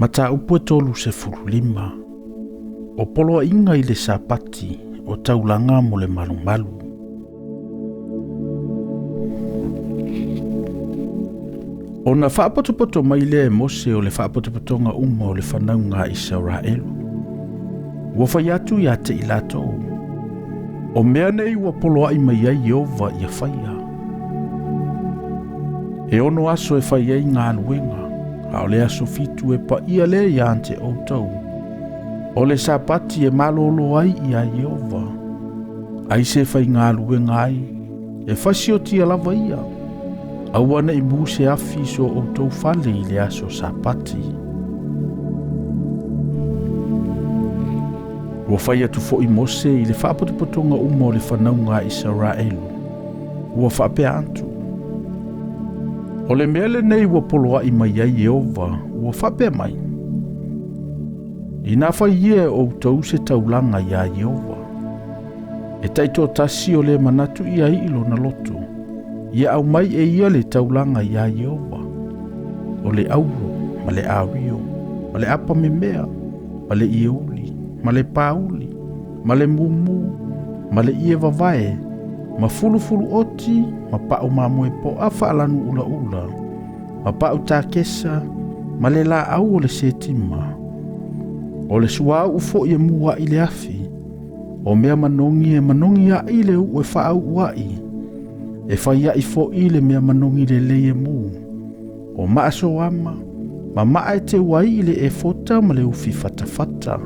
Mata upu tolu se fululima. O polo inga i le sapati o taulanga mo le malumalu. O na whaapotopoto mai le mose o le whaapotopotonga uma o le whanaunga Israelu. Ua whai atu ia te ilatou. O mea nei ua polo ai mai ai Yehova ia whaia. E ono aso e whai ai ngā luenga. A o le aso fitu e pa ia le ia ante outou. O le sapati e malolo ai ia Yehova. Ai se whai ngā luenga ai. E whasio tia lava ia. Awana i muse afi so outou fale i le aso sapati. Ua whai atu fo i mose i le whaapotopotonga uma o le whanaunga Israelu. Ua whaapea antu. O le mele nei ua poloa i mai ai Yehova, ua whapea mai. I nā whai ia outou se taulanga ia Yehova. E taito tasi o le manatu ia i ilo na loto. Ia au mai e ia le taulanga ia Yehova. O le auro, ma le awio, ma le apa me mea, ma le ieuli, ma le pauli, ma le mumu, ma le ie vavae, ma fulu oti, ma pa'u mamoe po a whaalanu ula ula, ma pa'u tā kesa, ma le la au o le setima. O le suau ufo i mua i le afi, o mea manongi e manongi a i le u e whaau uai, e whaia i fo i le mea manongi le leie mu, o maaso ama, ma maa e te wai i le e fota ma le ufi fatafata.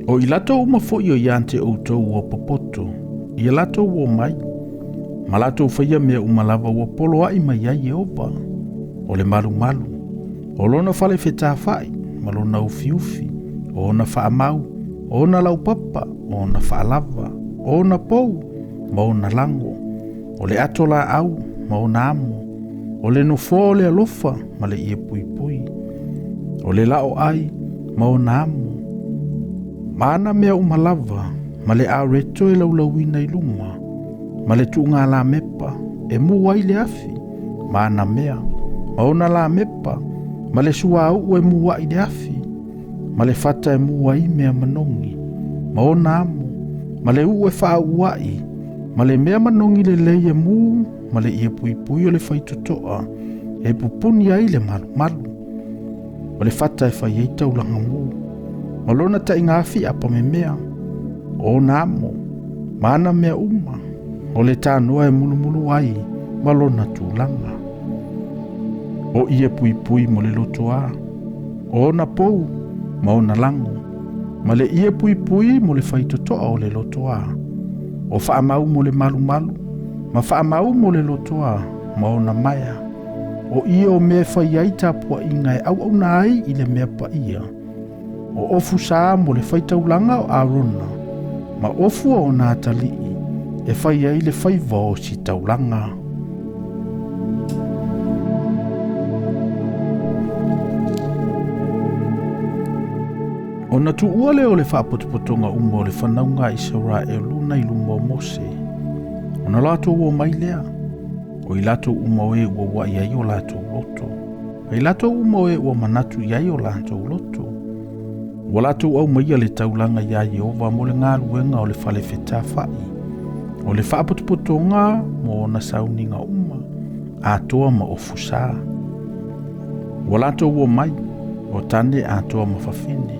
O i lato uma fo i o iante outou o popoto, i lato o mai, ma lato whaia mea umalava o polo ai mai ai Yehova, o le malu malu, o lona fale feta fai, ma lona ufi, o na whaamau, o na laupapa, o na whaalava, o na pou, ma o na lango, o le atola au, ma o na amo, o le nofo o le alofa, ma le ie pui, o le lao ai, ma o na amo, ma ana mea umalava, ma le areto e laulawina i luma, ma le tuunga la mepa, e mua i le afi, ma ana mea, ma ona la mepa, ma le sua au e mua i le afi, ma le fata e mua i mea manongi, ma ona amo, ma le u e wha uai, ma le mea manongi le leie mu, ma le ie pui o le whaitotoa, e pupuni ai le malu, ma le fata e whai eita ulanga mu, ma lona ta inga afi apa me mea, o na amo, ma ana mea uma, o le tānoa e mulu ai, ma lona tūlanga. O ie pui mo le lotoa, o na pou, ma o na lango, ma le ie pui mo le whaitotoa o le lotoa, o whaamau mo le malu, ma whaamau mo le lotoa, ma o na maia, o ie o mea whai aita pua inga e au na ai i le mea pa ia, o ofu saa mo le whaitaulanga o Arona, ma ofu o na atalii, e whai ai le whai vao si taulanga. O na tuua leo le whaapotopotonga uma o le whanaunga Israelu na iluma o Mose. O na lato ua mai lea, o i lato uma o e ua wa iai o lato loto. O i lato uma o e ua manatu iai o lato loto. Ua lato au maia le taulanga ia Yehova mo le ngā luenga o le whale whetā whai. O le whaapotopotonga mo na sauninga uma, atoa ma o fusaa. Ua lato ua mai, o tane atoa ma whawhine.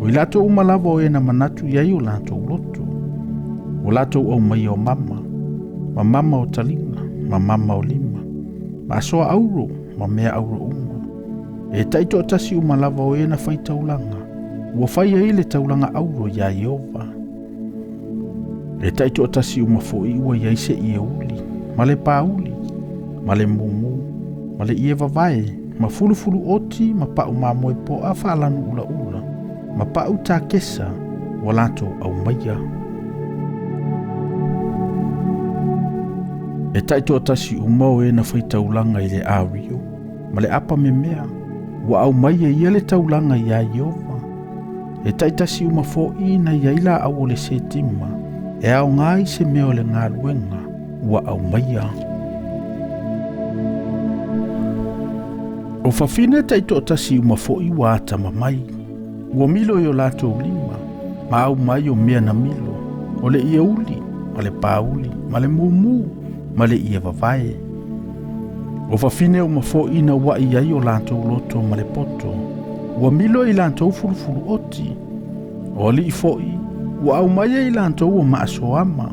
O i lato umalava o e na manatu iai o lato loto. O lato au mai o mama, ma mama o talinga, ma mama o lima, ma asoa auro, ma mea auro uma. E taito o tasi umalava o e na Faitaulanga, ua whai ai le taulanga auro ia Yehova. E taito o tasi umafoi ua iai se ie uli, ma le pauli, ma le mumu, ma le ie vavae, ma fulu oti, ma pa'u mamoe po a whaalanu ula, ma pa'u tā kesa, wa lato au maia. E taito o tasi umau e na Faitaulanga i le awio, ma le apa me mea, wa au maia ia le taulanga ia Yehova. E taitasi umafo i na iaila au o le setima, e au ngai se meo le ngā luenga, wa au maia. O whawhine taito o tasi uma fo'i wa atama mai. Ua milo yo lato lima, ma au mai o mea na milo. O le ia uli, ma le pauli, ma le mumu, ma le ia vavae. O whawhine uma fo'i na wa iai o lato loto ma le poto. Ua milo i lato furufuru oti. O li i fo'i, ua au mai i lato ua maasoama.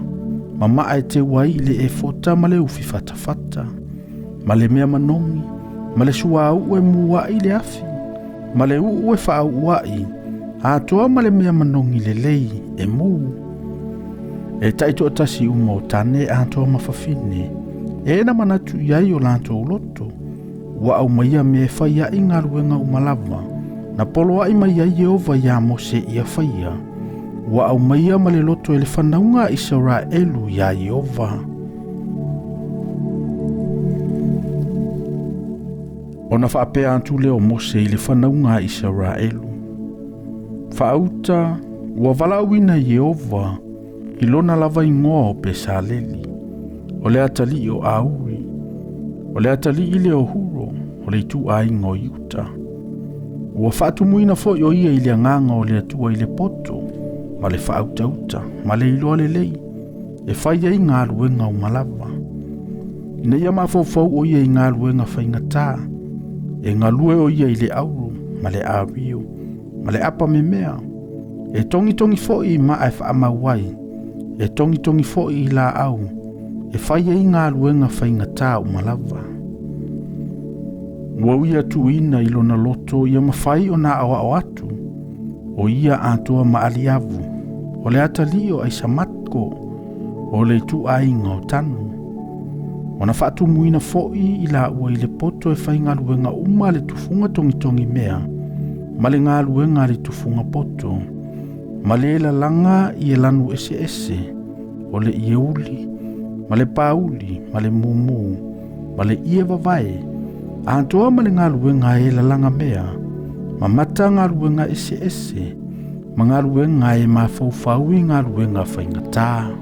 Ma maa e te wai le e fota ma le ufi fatafata. Ma le mea manongi, ma le sua au e mua i le afi. Ma le u e wha au wai, a toa ma le mea manongi le lei e mu. E taito o tasi uma o tane a toa mawhawhine. E na manatu iai o lanto uloto. Ua au maia me whaia i ngā ruenga umalava. Na poloa i mai ai Jehova ia Mose ia whaia. Ua au maia ma le loto e le whanaunga Israelu ia Jehova. Ona whaapea atu leo Mose i le whanaunga Israelu. Whaauta, ua walauina Jehova i lona lava ingoa o Pesaleli. O le atali o Auri. O le atali i le ohuro, o le itu a ingo Iuta. Ua whaatumuina fo i o ia i le nganga o le atua i le poto, ma le whaauta-uta, ma le iloa le lei, e whaia i ngā ruenga o malava. Ina ia mawhau o ia i ngā ruenga whaingatā, e ngā lue o ia i le auru, ma le ārio, ma le apa me mea, e tongi fo i ma e whaamauai, e tongi fo i la au, e whaia i ngā ruenga whaingatā o malava. Ua uia tuina i lona loto ia mawhai o nā awa o atu, o ia atoa maaliavu, o le atali o aisamatko, o le tu ainga o tanu. Ona whaatu muina fo'i i la ua i le poto e whai ngā luenga uma le tufunga tongi mea, ma le ngā luenga le tufunga poto, ma le langa i e lanu ese, o le ieuli, ma le pauli, ma le mumu, ma le ie vavae, a toa ma le ngā luenga e langa mea, ma mata ngā luenga ese, ma ngā luenga e mawhauwhau i ngā luenga whaingatā.